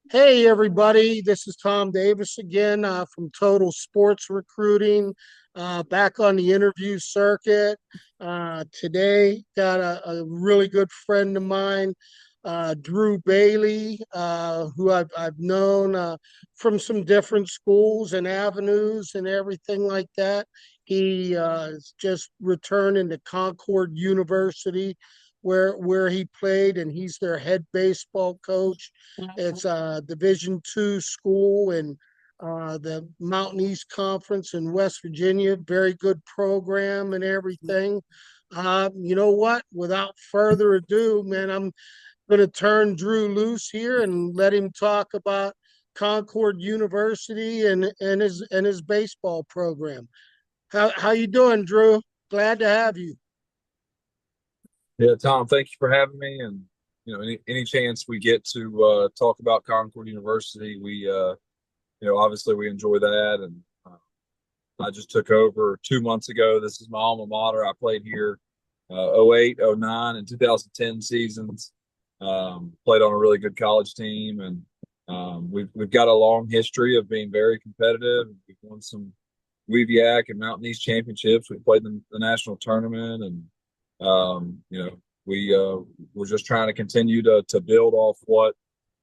Hey, everybody. This is Tom Davis again from Total Sports Recruiting, back on the interview circuit. Today, got a really good friend of mine, Drew Bailey, who I've known from some different schools and avenues and everything like that. He is just returning to Concord University, where he played, and he's their head baseball coach. It's a Division II school in the Mountain East Conference in West Virginia. Very good program and everything. You know what? Without further ado, man, I'm going to turn Drew loose here and let him talk about Concord University and his baseball program. How you doing, Drew? Glad to have you. Yeah, Tom, thank you for having me. And any chance we get to talk about Concord University, we obviously we enjoy that. And I just took over 2 months ago. This is my alma mater. I played here 08, 09, and 2010 seasons. Played on a really good college team, and we've got a long history of being very competitive. We've won some WEVIAC and Mountain East championships. We played in the national tournament, and we're just trying to continue to build off what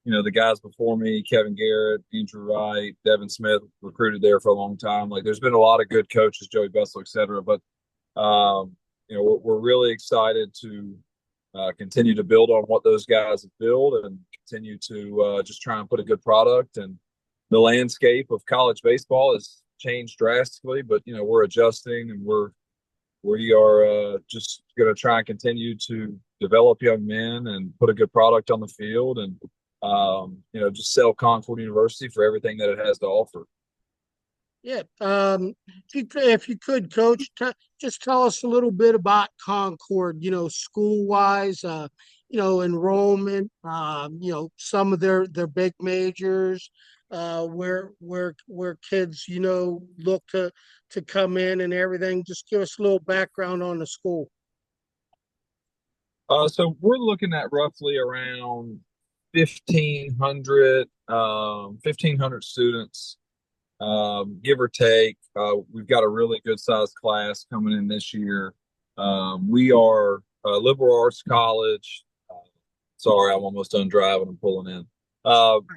the guys before me, Kevin Garrett, Andrew Wright, Devin Smith, recruited there for a long time. Like, there's been a lot of good coaches, Joey Bessel, et cetera. But we're really excited to continue to build on what those guys have built and continue to just try and put a good product. And the landscape of college baseball has changed drastically, but we're adjusting, and we are just going to try and continue to develop young men and put a good product on the field, and just sell Concord University for everything that it has to offer. Yeah. If you could, Coach, just tell us a little bit about Concord, school wise, enrollment, some of their big majors, where kids, look to come in and everything. Just give us a little background on the school. So we're looking at roughly around 1,500 students, give or take. We've got a really good sized class coming in this year. We are a liberal arts college. Sorry, I'm almost done driving. I'm pulling in.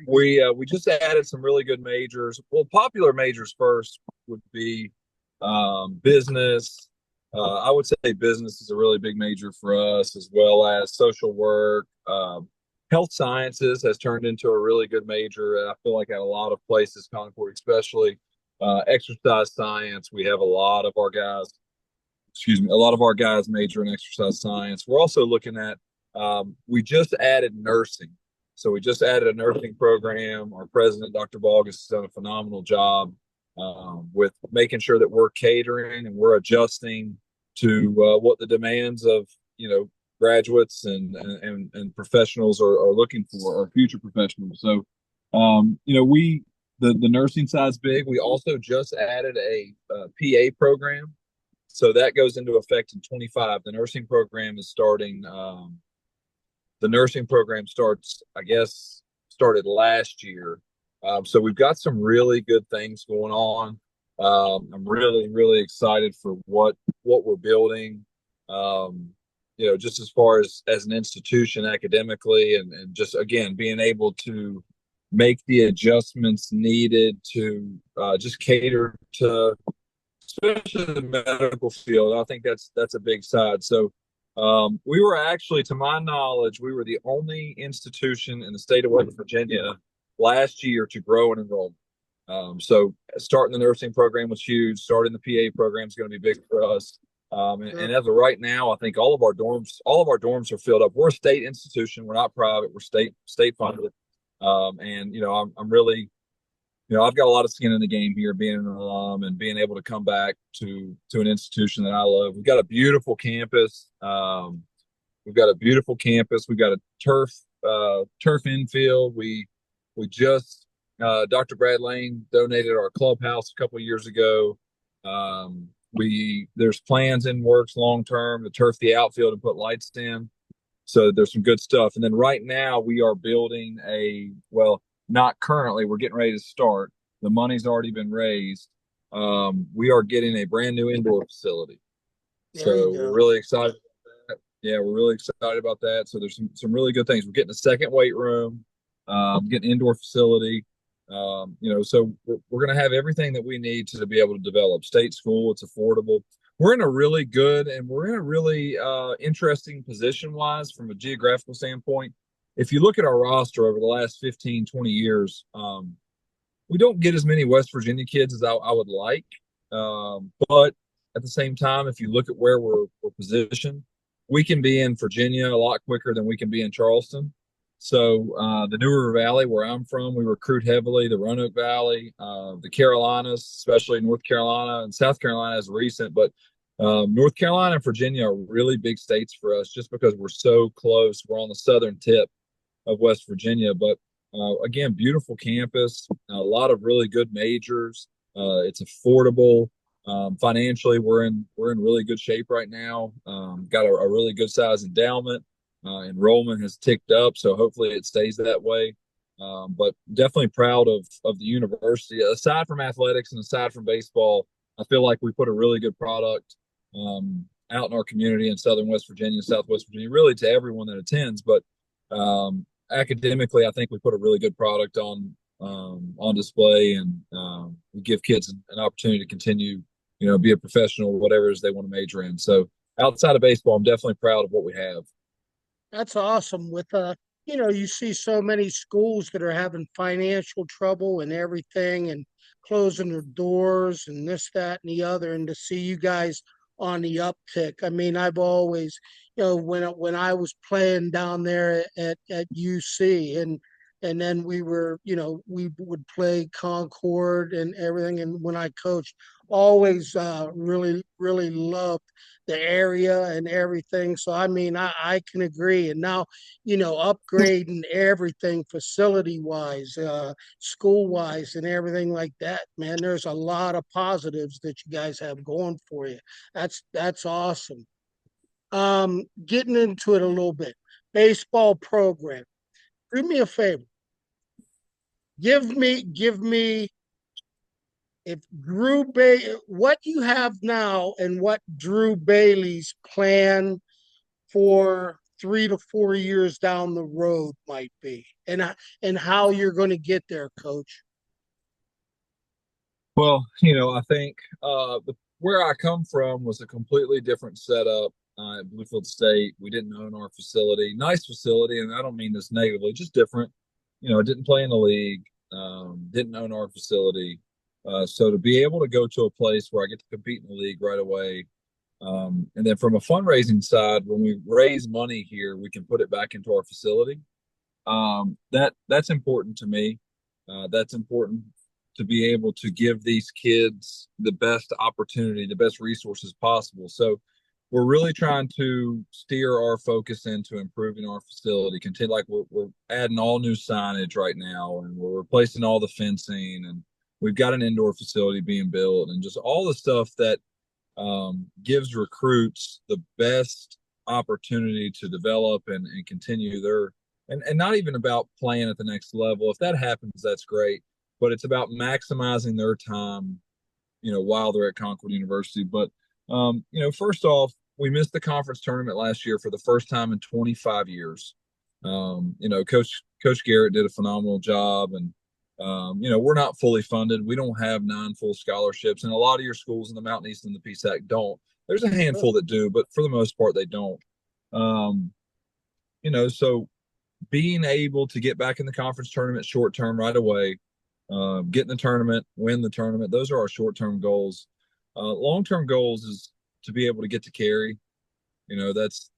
We just added some really good majors. Well, popular majors first would be business. I would say business is a really big major for us, as well as social work. Health sciences has turned into a really good major. And I feel like at a lot of places, Concord especially, exercise science. We have a lot of our guys, a lot of our guys major in exercise science. We're also looking at, we just added nursing. So we just added a nursing program. Our president, Dr. Vargas, has done a phenomenal job with making sure that we're catering and we're adjusting to what the demands of graduates and professionals are looking for, or future professionals. So we the nursing side's big. We also just added a PA program, so that goes into effect in 25. The nursing program is starting. The nursing program starts, I guess, started last year. So we've got some really good things going on. I'm really, really excited for what we're building. Just as far as an institution academically, and just again being able to make the adjustments needed to just cater to, especially the medical field. I think that's a big side. So we were actually, to my knowledge, we were the only institution in the state of West Virginia last year to grow in enrollment. So starting the nursing program was huge. Starting the PA program is going to be big for us. And as of right now, I think all of our dorms are filled up. We're a state institution. We're not private. We're state funded. I'm really, I've got a lot of skin in the game here, being an alum and being able to come back to an institution that I love. We've got a beautiful campus. We've got a turf infield. We just Dr. Brad Lane donated our clubhouse a couple of years ago. There's plans in works long term to turf the outfield and put lights in. So there's some good stuff. And then right now we are building not currently. We're getting ready to start. The money's already been raised. We are getting a brand new indoor facility. There you So we're go. really excited about that. Yeah, we're really excited about that. So there's some really good things. We're getting a second weight room, getting indoor facility. So we're going to have everything that we need to be able to develop. State school, it's affordable. We're in a really good and we're in a really interesting position wise from a geographical standpoint. If you look at our roster over the last 15, 20 years, we don't get as many West Virginia kids as I would like. But at the same time, if you look at where we're positioned, we can be in Virginia a lot quicker than we can be in Charleston. So the New River Valley, where I'm from, we recruit heavily. The Roanoke Valley, the Carolinas, especially North Carolina and South Carolina is recent, but North Carolina and Virginia are really big states for us just because we're so close. We're on the southern tip of West Virginia, but again, beautiful campus, a lot of really good majors. It's affordable. Financially, we're in really good shape right now. Got a really good size endowment. Enrollment has ticked up, so hopefully it stays that way. But definitely proud of the university. Aside from athletics and aside from baseball, I feel like we put a really good product out in our community in Southern West Virginia, Southwest Virginia, really to everyone that attends. But academically, I think we put a really good product on display, and we give kids an opportunity to continue, be a professional, whatever it is they want to major in. So outside of baseball, I'm definitely proud of what we have. That's awesome. With you see so many schools that are having financial trouble and everything and closing their doors and this, that, and the other, and to see you guys on the uptick. I mean, I've always, when I was playing down there at UC and then we would play Concord and everything. And when I coached, always really, really loved the area and everything. So I mean, I can agree. And now, upgrading everything facility wise, school wise, and everything like that, man, there's a lot of positives that you guys have going for you. That's awesome. Getting into it a little bit. Baseball program. Do me a favor. Give me if what you have now and what Drew Bailey's plan for 3 to 4 years down the road might be, and how you're going to get there, Coach. Well, I think where I come from was a completely different setup at Bluefield State. We didn't own our facility. Nice facility, and I don't mean this negatively, just different. Didn't play in the league, didn't own our facility. So to be able to go to a place where I get to compete in the league right away, and then from a fundraising side, when we raise money here, we can put it back into our facility. That's important to me. That's important to be able to give these kids the best opportunity, the best resources possible. So we're really trying to steer our focus into improving our facility. Continue like we're adding all new signage right now, and we're replacing all the fencing, and we've got an indoor facility being built, and just all the stuff that gives recruits the best opportunity to develop and continue their and not even about playing at the next level. If that happens, that's great, but it's about maximizing their time, while they're at Concord University. But first off, we missed the conference tournament last year for the first time in 25 years. Coach Garrett did a phenomenal job, and we're not fully funded. We don't have 9 full scholarships, and a lot of your schools in the Mountain East and the PSAC don't. There's a handful that do, but for the most part, they don't. Um, so being able to get back in the conference tournament short term right away, get in the tournament, win the tournament. Those are our short term goals. Long term goals is to be able to get to Cary. That's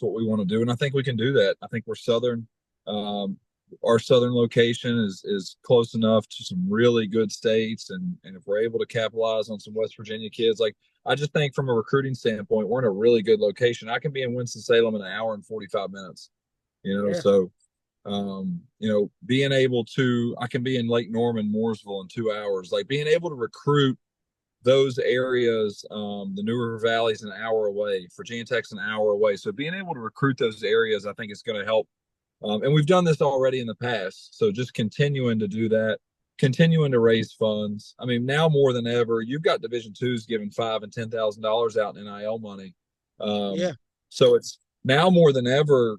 what we want to do, and I think we can do that. I think we're southern. Our southern location is close enough to some really good states, and if we're able to capitalize on some West Virginia kids, like I just think from a recruiting standpoint, we're in a really good location. I can be in Winston-Salem in an hour and 45 minutes. Yeah. So being able to, I can be in Lake Norman, Mooresville in 2 hours. Like being able to recruit those areas, the New River Valley is an hour away, Virginia Tech's an hour away. So being able to recruit those areas, I think is going to help And we've done this already in the past. So just continuing to do that, continuing to raise funds. I mean, now more than ever, you've got Division twos giving $5,000 and $10,000 out in NIL money. Yeah, So it's now more than ever,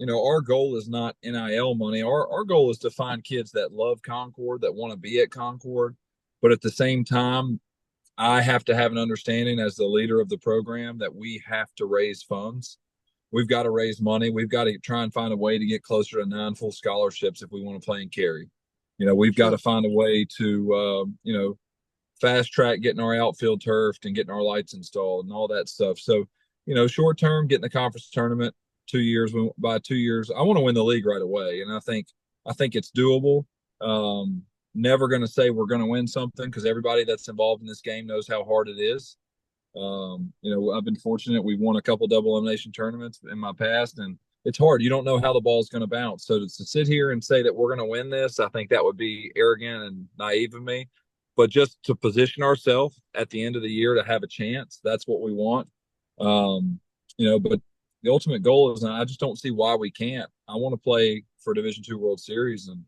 our goal is not NIL money. Our goal is to find kids that love Concord, that want to be at Concord. But at the same time, I have to have an understanding as the leader of the program that we have to raise funds. We've got to raise money. We've got to try and find a way to get closer to 9 full scholarships if we want to play in Cary. We've got to sure. find a way to, fast track getting our outfield turfed and getting our lights installed and all that stuff. So, short term, getting the conference tournament 2 years. By 2 years, I want to win the league right away, and I think it's doable. Never going to say we're going to win something because everybody that's involved in this game knows how hard it is. I've been fortunate. We've won a couple double elimination tournaments in my past, and it's hard. You don't know how the ball's going to bounce. So to sit here and say that we're going to win this, I think that would be arrogant and naive of me. But just to position ourselves at the end of the year to have a chance, that's what we want. But the ultimate goal is, I just don't see why we can't. I want to play for Division II World Series, and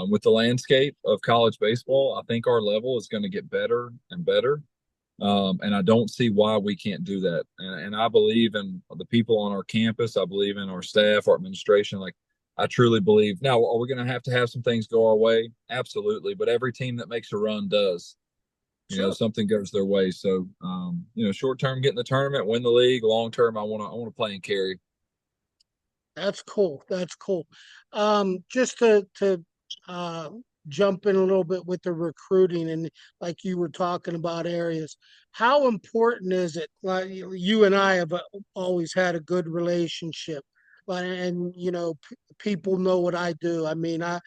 with the landscape of college baseball, I think our level is going to get better and better. And I don't see why we can't do that. And I believe in the people on our campus. I believe in our staff, our administration. Like, I truly believe. Now, are we going to have some things go our way? Absolutely. But every team that makes a run does. Sure. Something goes their way. So, short term, get in the tournament, win the league. Long term, I want to play in Cary. That's cool. That's cool. Just to uh, jump in a little bit with the recruiting, and like you were talking about areas, how important is it? Like you and I have always had a good relationship, but and people know what I do. I mean, I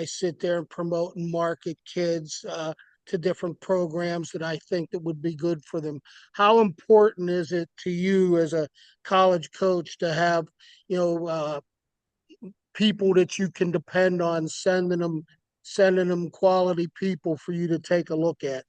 sit there and promote and market kids. To different programs that I think that would be good for them. How important is it to you as a college coach to have you know, people that you can depend on sending them quality people for you to take a look at.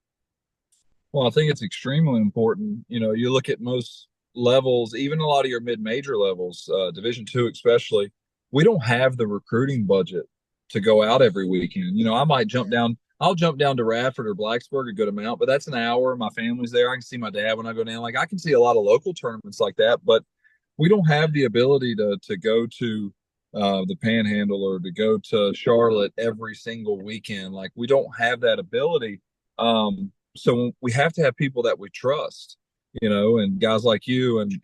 Well, I think it's extremely important. You look at most levels, even a lot of your mid-major levels, Division two especially. We don't have the recruiting budget to go out every weekend. I might jump Yeah, down. I'll jump down to Radford or Blacksburg a good amount, but that's an hour. My family's there. I can see my dad when I go down. Like, I can see a lot of local tournaments like that, but we don't have the ability to go to the Panhandle or to go to Charlotte every single weekend. Like, we don't have that ability. So we have to have people that we trust, and guys like you, and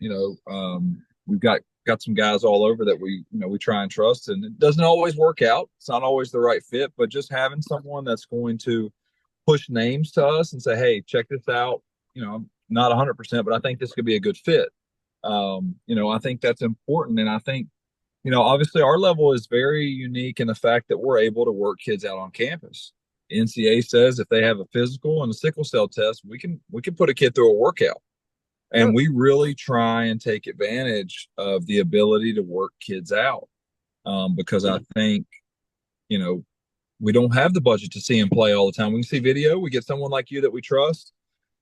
we've got some guys all over that we try and trust, and it doesn't always work out. It's not always the right fit, but just having someone that's going to push names to us and say, hey, check this out. I'm not 100%, but I think this could be a good fit. I think that's important, and I think obviously our level is very unique in the fact that we're able to work kids out on campus. NCA says if they have a physical and a sickle cell test, we can put a kid through a workout. And sure. we really try and take advantage of the ability to work kids out, because I think, you know, we don't have the budget to see them play all the time. We can see video. We get someone like you that we trust,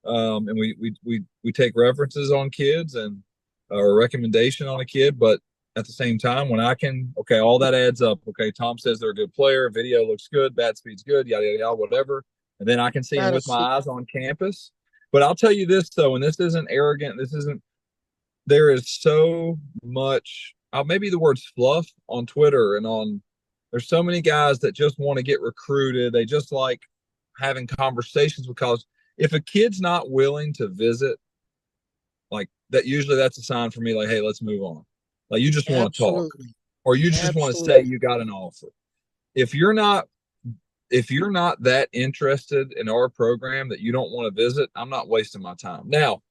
and we take references on kids and or a recommendation on a kid. But at the same time, when okay, all that adds up. Okay, Tom says they're a good player. Video looks good. Bat speed's good. Yada yada yada. Whatever. And then I can see them Gotta with my see. eyes on campus. But I'll tell you this though, and this isn't arrogant. This isn't. There is so much. Maybe the words fluff on Twitter and on. There's so many guys that just want to get recruited. They just like having conversations with college. If a kid's not willing to visit, like that, usually that's a sign for me, like, hey, let's move on. Like, you just want to talk, Absolutely. or you just want to say Absolutely. you got an offer. If you're not, if you're not that interested in our program that you don't want to visit, I'm not wasting my time. Now,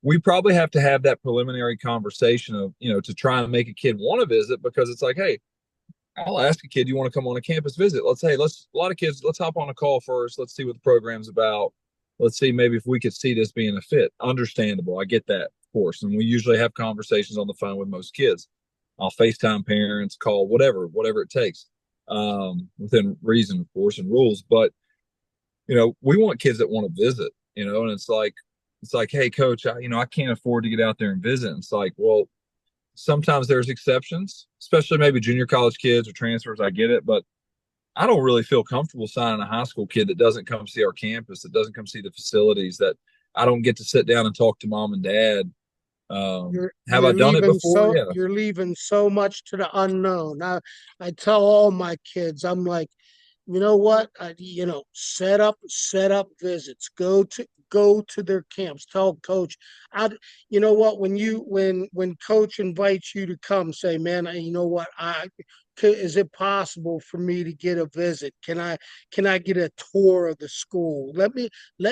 we probably have to have that preliminary conversation of, to try and make a kid want to visit, because it's like, hey, I'll ask a kid, you want to come on a campus visit? A lot of kids, let's hop on a call first. Let's see what the program's about. Let's see maybe if we could see this being a fit. Understandable. I get that, of course. And we usually have conversations on the phone with most kids. I'll FaceTime parents, call, whatever it takes, within reason, of course, and rules. But, we want kids that want to visit, and it's like, hey, coach, I can't afford to get out there and visit. And it's like, well, sometimes there's exceptions, especially maybe junior college kids or transfers. I get it, but I don't really feel comfortable signing a high school kid that doesn't come see our campus, that doesn't come see the facilities, that I don't get to sit down and talk to mom and dad. Have I done it before? Yeah. You're leaving so much to the unknown. I tell all my kids, I'm like, you know what? Set up visits. Go to their camps. Tell coach, I, you know what? When coach invites you to come, say, man, you know what? Is it possible for me to get a visit? Can I get a tour of the school? Let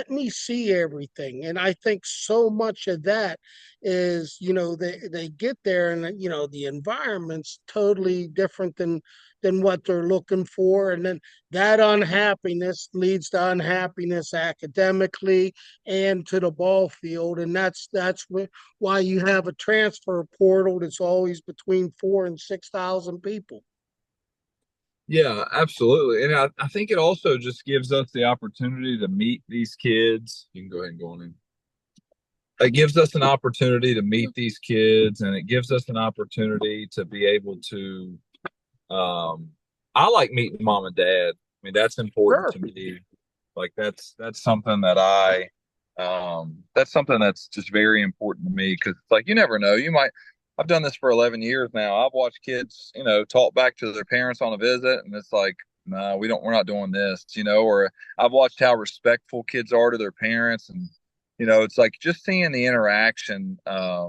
me see everything. And I think so much of that is, they get there and the environment's totally different than what they're looking for. And then that unhappiness leads to unhappiness academically and to the ball field. And why you have a transfer portal that's always between 4 and 6,000 people. Yeah, absolutely. And I think it also just gives us the opportunity to meet these kids. You can go ahead and go on in. It gives us an opportunity to meet these kids, and it gives us an opportunity to be able to I like meeting mom and dad. I mean, that's important Sure. to me. Like that's something that that's something that's just very important to me because it's like you never know. I've done this for 11 years now. I've watched kids, talk back to their parents on a visit, and it's like, no, we're not doing this, or I've watched how respectful kids are to their parents. And, it's like just seeing the interaction, I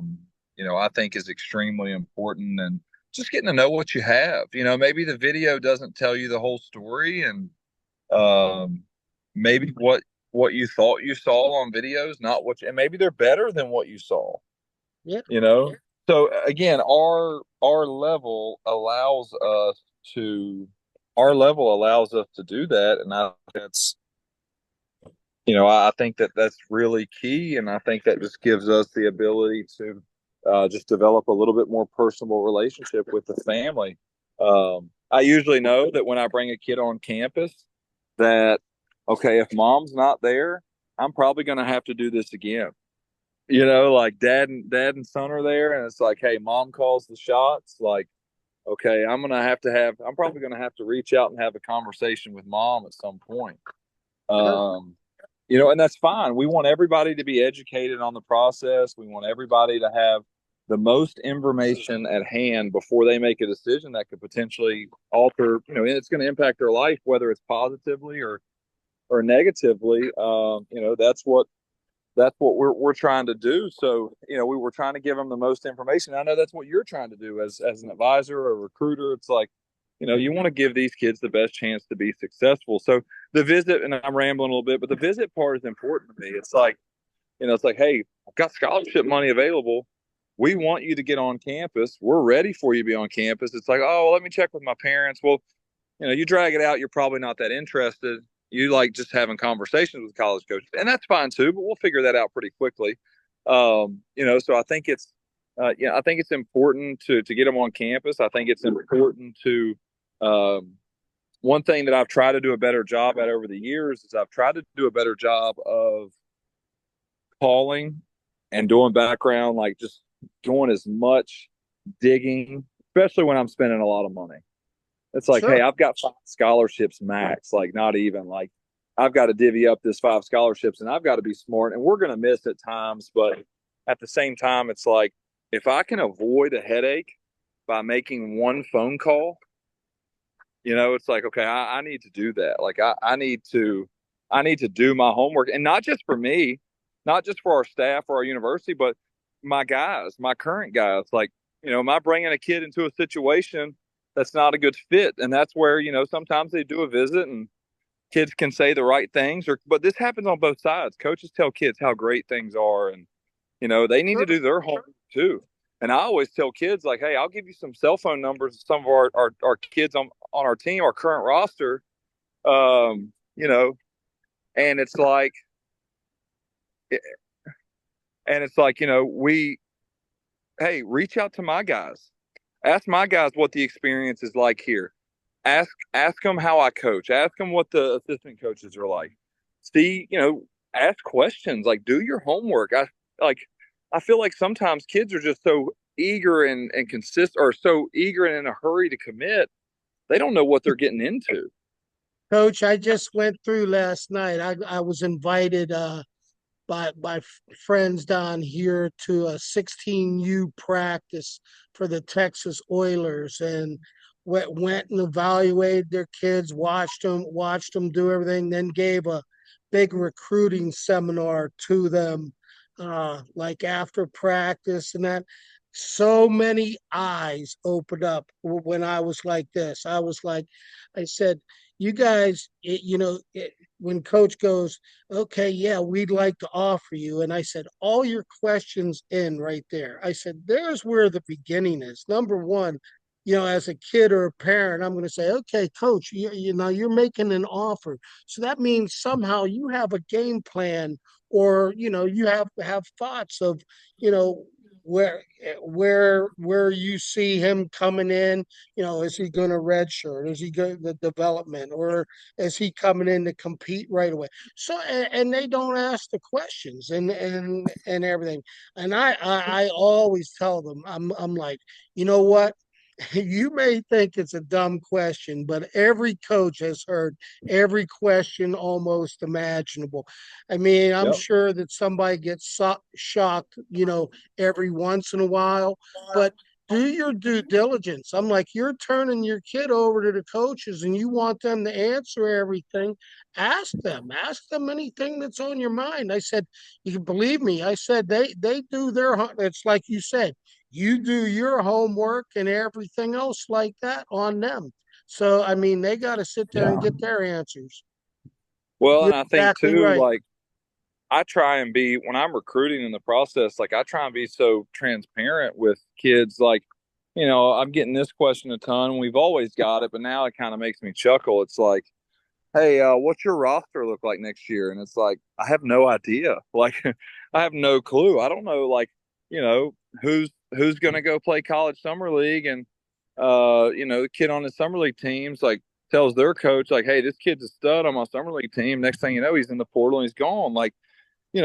think is extremely important. And just getting to know what you have. Maybe the video doesn't tell you the whole story, and maybe what you thought you saw on videos, not and maybe they're better than what you saw. Yeah. You know. So again, our level allows us to do that, and I think that that's really key, and I think that just gives us the ability to just develop a little bit more personal relationship with the family. I usually know that when I bring a kid on campus, that okay, if mom's not there, I'm probably going to have to do this again. Like dad and son are there, and it's like, hey, mom calls the shots. Like, okay, I'm probably going to have to reach out and have a conversation with mom at some point. Sure. And that's fine. We want everybody to be educated on the process. We want everybody to have the most information at hand before they make a decision that could potentially alter, and it's going to impact their life, whether it's positively or negatively. That's what we're trying to do. So, we were trying to give them the most information. I know that's what you're trying to do as an advisor or a recruiter. It's like, you want to give these kids the best chance to be successful. So the visit, and I'm rambling a little bit, but the visit part is important to me. It's like, hey, I've got scholarship money available. We want you to get on campus. We're ready for you to be on campus. It's like, oh, well, let me check with my parents. Well, you drag it out. You're probably not that interested. You like just having conversations with college coaches, and that's fine too. But we'll figure that out pretty quickly. So I think I think it's important to get them on campus. I think it's important to one thing that I've tried to do a better job at over the years is I've tried to do a better job of calling and doing background, like just doing as much digging, especially when I'm spending a lot of money. It's like, hey, Sure. I've got 5 scholarships max, like not even like I've got to divvy up this 5 scholarships and I've got to be smart and we're going to miss at times. But at the same time, it's like if I can avoid a headache by making one phone call, it's like, okay, I need to do that. Like I need to do my homework, and not just for me, not just for our staff or our university, but my guys, my current guys. Like, am I bringing a kid into a situation that's not a good fit? And that's where, sometimes they do a visit and kids can say the right things, but this happens on both sides. Coaches tell kids how great things are, and, they need to Sure. do their homework too. And I always tell kids, like, hey, I'll give you some cell phone numbers of some of our kids on our team, our current roster. Um, you know, and it's like, hey, reach out to my guys. Ask my guys what the experience is like here. Ask them how I coach. Ask them what the assistant coaches are like. See, ask questions. Like, do your homework. I feel like sometimes kids are just so eager and consist or so eager and in a hurry to commit, they don't know what they're getting into. Coach, I just went through last night. I was invited by friends down here to a 16U practice for the Texas Oilers, and went and evaluated their kids, watched them do everything, then gave a big recruiting seminar to them, like after practice and that. So many eyes opened up when I was like this. I said, you guys, when coach goes, okay, yeah, we'd like to offer you. And I said, all your questions in right there. I said, there's where the beginning is. Number one, as a kid or a parent, I'm going to say, okay, coach, you're making an offer. So that means somehow you have a game plan, or, you have thoughts of, you know, where you see him coming in. Is he going to redshirt? Is he going the development, or is he coming in to compete right away? So, and they don't ask the questions and everything. And I always tell them, I'm like, you know what? You may think it's a dumb question, but every coach has heard every question almost imaginable. I mean, I'm Yep. sure that somebody gets shocked, every once in a while, but do your due diligence. I'm like, you're turning your kid over to the coaches and you want them to answer everything. Ask them anything that's on your mind. I said, you can believe me. I said, they do their, it's like you said, you do your homework and everything else like that on them. So, I mean, they got to sit there and Yeah. get their answers. Well, You're and I think exactly too, right. like I try and be when I'm recruiting in the process, like I try and be so transparent with kids. Like, I'm getting this question a ton. We've always got it, but now it kind of makes me chuckle. It's like, hey, what's your roster look like next year? And it's like, I have no idea. Like, I have no clue. I don't know, like, you know, who's going to go play college summer league, and the kid on the summer league teams like tells their coach like, hey, this kid's a stud on my summer league team. Next thing you know, he's in the portal and he's gone. Like,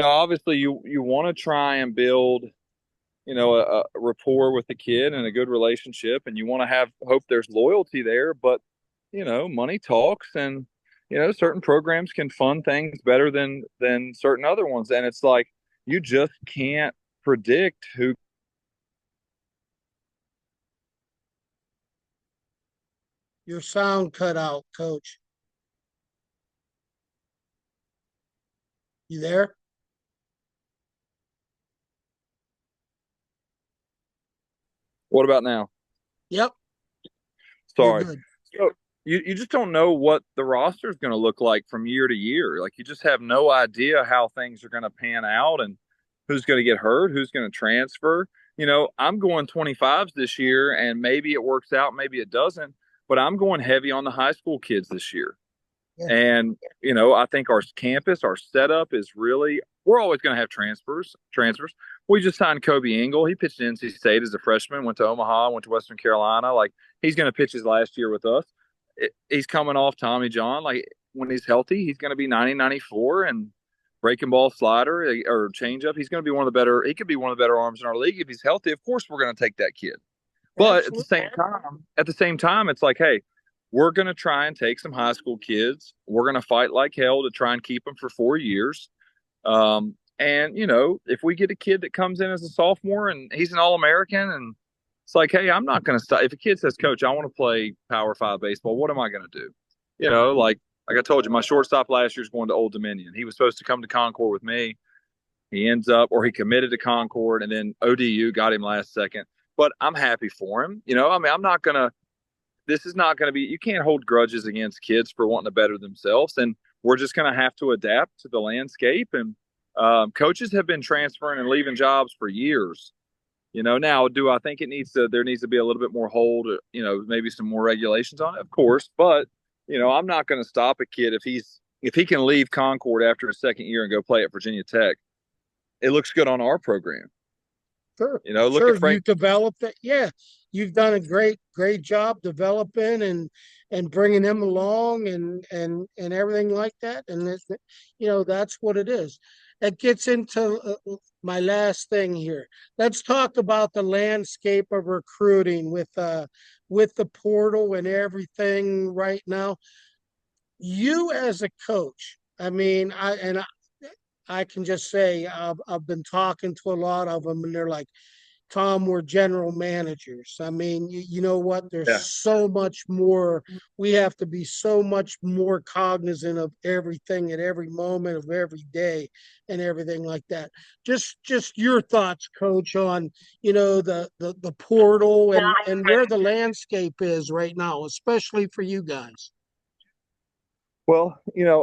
obviously you want to try and build, a rapport with the kid and a good relationship, and you want to have hope there's loyalty there, but money talks, and certain programs can fund things better than certain other ones, and it's like you just can't predict who. Your sound cut out, coach. You there? What about now? Yep, you're Sorry. good. So you just don't know what the roster is going to look like from year to year. Like you just have no idea how things are going to pan out and who's going to get hurt, who's going to transfer. I'm going 25s this year, and maybe it works out, maybe it doesn't, but I'm going heavy on the high school kids this year. Yeah, And, I think our campus, our setup is really, we're always going to have transfers. We just signed Kobe Engel. He pitched at NC State as a freshman, went to Omaha, went to Western Carolina. Like, he's going to pitch his last year with us. He's coming off Tommy John. Like, when he's healthy, he's going to be 90, 94 and breaking ball slider or changeup. He's going to be he could be one of the better arms in our league if he's healthy. Of course, we're going to take that kid. But absolutely. at the same time, it's like, hey, we're going to try and take some high school kids. We're going to fight like hell to try and keep them for 4 years. And if we get a kid that comes in as a sophomore and he's an All-American, and it's like, hey, I'm not going to stop. If a kid says, Coach, I want to play Power Five baseball, what am I going to do? Like I told you, my shortstop last year is going to Old Dominion. He was supposed to come to Concord with me. He committed to Concord, and then ODU got him last second. But I'm happy for him. I mean, this is not going to be, you can't hold grudges against kids for wanting to better themselves. And we're just going to have to adapt to the landscape. And coaches have been transferring and leaving jobs for years. Now, do I think there needs to be a little bit more hold, maybe some more regulations on it? Of course. But, I'm not going to stop a kid if he can leave Concord after his second year and go play at Virginia Tech. It looks good on our program. Sure, Look sure. at You Frank. developed it. Yeah, you've done a great job developing and bringing them along and everything like that. And that's what it is. it gets into my last thing here. Let's talk about the landscape of recruiting with the portal and everything right now. You as a coach, I mean, I can just say I've been talking to a lot of them, and they're like, Tom, we're general managers. I mean, you know what? There's Yeah. so much more. We have to be so much more cognizant of everything at every moment of every day and everything like that. Just your thoughts, Coach, on the portal and where the landscape is right now, especially for you guys. Well,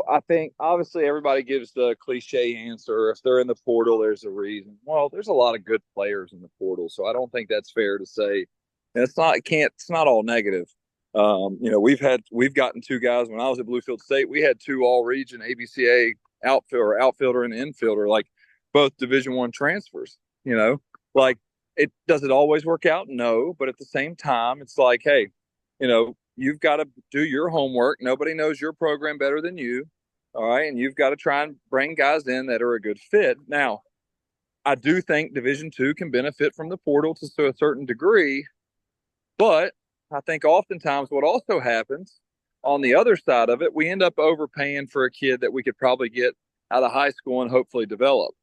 I think obviously everybody gives the cliche answer. If they're in the portal, there's a reason. Well, there's a lot of good players in the portal, so I don't think that's fair to say. And it's not all negative. We've gotten two guys when I was at Bluefield State. We had two all region ABCA outfielder and infielder, like both Division I transfers. Like does it always work out? No, but at the same time, it's like, hey, you've got to do your homework. Nobody knows your program better than you. All right. And you've got to try and bring guys in that are a good fit. Now, I do think Division II can benefit from the portal to a certain degree, but I think oftentimes what also happens on the other side of it, we end up overpaying for a kid that we could probably get out of high school and hopefully develop.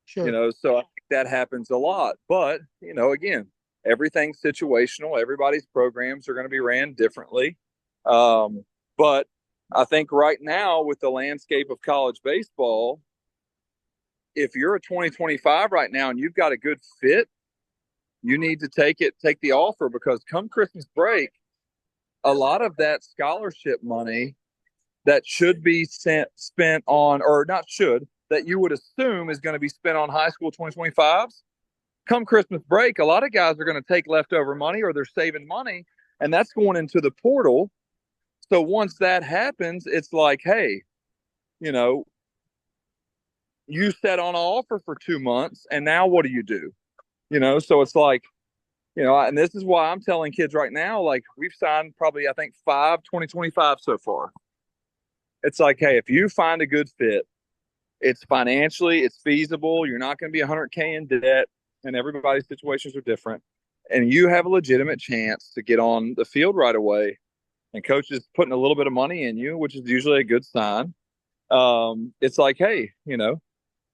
Sure. So I think that happens a lot. But, again, everything's situational. Everybody's programs are going to be ran differently. But I think right now with the landscape of college baseball, if you're a 2025 right now and you've got a good fit, you need to take the offer, because come Christmas break, a lot of that scholarship money that should be spent on, or not should, that you would assume is going to be spent on high school 2025s, come Christmas break, a lot of guys are going to take leftover money or they're saving money, and that's going into the portal. So once that happens, it's like, hey, you sat on an offer for 2 months, and now what do you do? So it's like, and this is why I'm telling kids right now, like, we've signed probably, I think, 2025 so far. It's like, hey, if you find a good fit, it's feasible. You're not going to be 100K in debt, and everybody's situations are different. And you have a legitimate chance to get on the field right away. And coach is putting a little bit of money in you, which is usually a good sign. It's like, hey,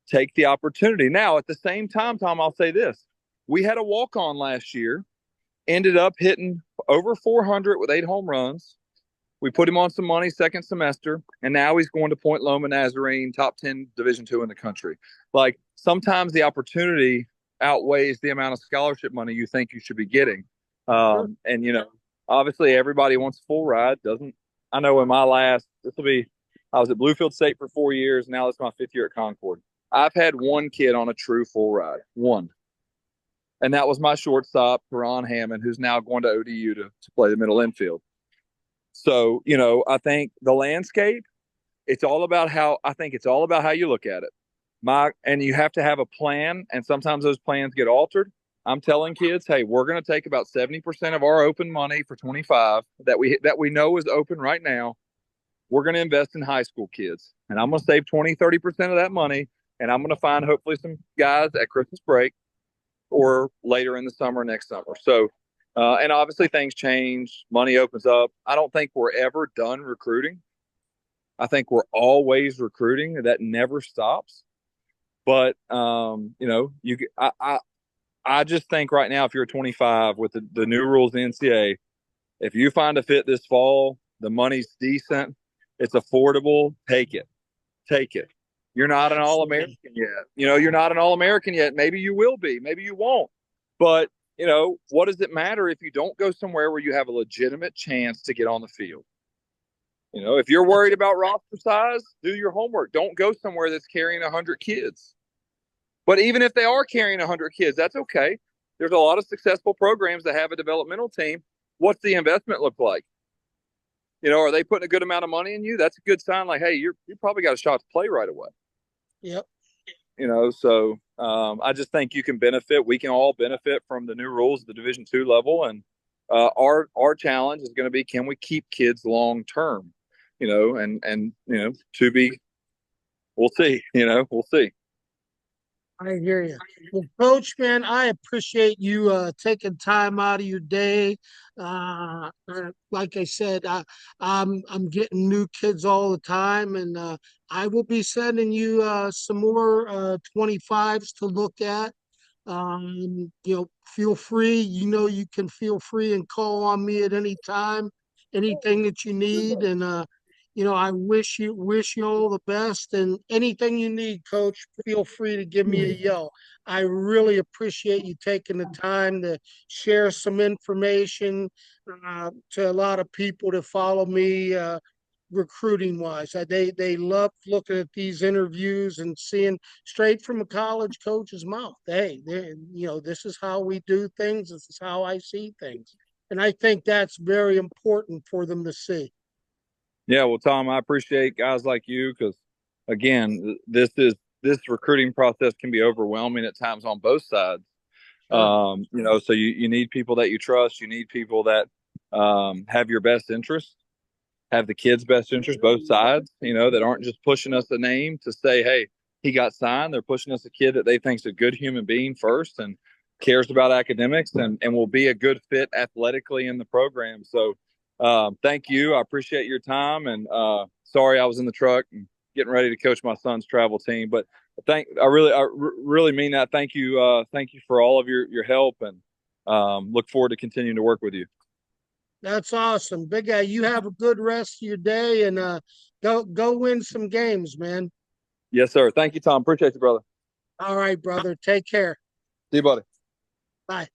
take the opportunity. Now, at the same time, Tom, I'll say this. We had a walk-on last year, ended up hitting over 400 with 8 home runs. We put him on some money second semester, and now he's going to Point Loma Nazarene, top 10 Division II in the country. Like, sometimes the opportunity outweighs the amount of scholarship money you think you should be getting. And, obviously everybody wants a full ride. I know I was at Bluefield State for 4 years. Now it's my 5th year at Concord. I've had one kid on a true full ride, one. And that was my shortstop, Ron Hammond, who's now going to ODU to play the middle infield. So, I think the landscape, it's all about how you look at it. And you have to have a plan, and sometimes those plans get altered. I'm telling kids, hey, we're going to take about 70% of our open money for 25 that we know is open right now. We're going to invest in high school kids, and I'm going to save 20-30% of that money, and I'm going to find hopefully some guys at Christmas break or later in the summer, next summer. So, and obviously things change, money opens up. I don't think we're ever done recruiting. I think we're always recruiting. That never stops. But, I just think right now, if you're 25 with the new rules in the NCAA, if you find a fit this fall, the money's decent, it's affordable, take it. Take it. You're not an All-American yet. You're not an All-American yet. Maybe you will be. Maybe you won't. But, what does it matter if you don't go somewhere where you have a legitimate chance to get on the field? If you're worried about roster size, do your homework. Don't go somewhere that's carrying 100 kids. But even if they are carrying 100 kids, that's okay. There's a lot of successful programs that have a developmental team. What's the investment look like? Are they putting a good amount of money in you? That's a good sign. Like, hey, you probably got a shot to play right away. Yep. So I just think you can benefit. We can all benefit from the new rules at the Division II level. And our challenge is going to be, can we keep kids long term? We'll see. We'll see. I hear you. Well, Coach, man, I appreciate you taking time out of your day. Like I said, I'm getting new kids all the time, and I will be sending you some more 25s to look at. Feel free. You can feel free and call on me at any time, anything that you need. And I wish you all the best. And anything you need, Coach, feel free to give me a yell. I really appreciate you taking the time to share some information to a lot of people to follow me. Recruiting wise. They love looking at these interviews and seeing straight from a college coach's mouth. This is how we do things. This is how I see things, and I think that's very important for them to see. Yeah, well, Tom, I appreciate guys like you because, again, this recruiting process can be overwhelming at times on both sides. Sure. So you need people that you trust. You need people that have your best interest, have the kids' best interest, both sides. That aren't just pushing us a name to say, "Hey, he got signed." They're pushing us a kid that they think's a good human being first and cares about academics and will be a good fit athletically in the program. So, thank you. I appreciate your time. And sorry, I was in the truck and getting ready to coach my son's travel team, but I really mean that. Thank you for all of your help, and look forward to continuing to work with you. That's awesome, big guy. You have a good rest of your day, and go win some games, man. Yes, sir. Thank you, Tom. Appreciate you, brother. All right, brother. Take care. See you, buddy. Bye.